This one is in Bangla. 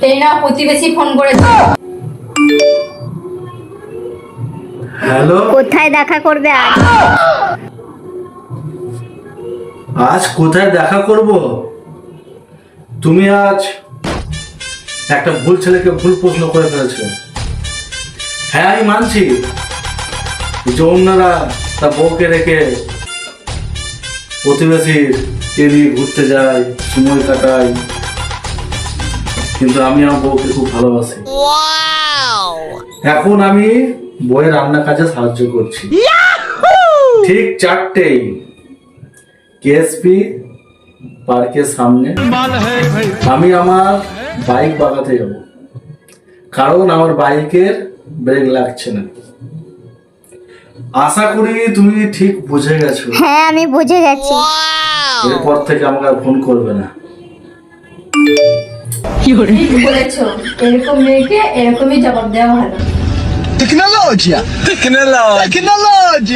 এই না প্রতিবেশী ফোন করেছে। হ্যালো, কোথায় দেখা করবে আজ? আজ কোথায় দেখা করব? তুমি আজ একটা ভুল ছেলেকে ভুল প্রশ্ন করে ফেলেছো। হ্যাঁ, আমি মানছি যে অন্যরা তার বউকে রেখে প্রতিবেশীর কে নিয়ে ঘুরতে যায়, সময় কাটায়, কিন্তু আমি আমার বউকে খুব ভালোবাসি। এখন আমি বউয়ের রান্না কাজে সাহায্য করছি। ঠিক 4টেই কেএসপি পার্কের সামনে আমি আমার বাইক বাগাতে যাব, কারণ আমার বাইকের ব্রেক লাগছে না। আশা করি তুমি ঠিক বুঝে গেছো। হ্যাঁ, আমি বুঝে গেছি। এরপর থেকে আমাকে আর ফোন করবে না। ঠিক বলেছো, এরকম মেয়েকে এরকমই জবাব দেওয়া ভালো। Tecnologia! Tecnologia!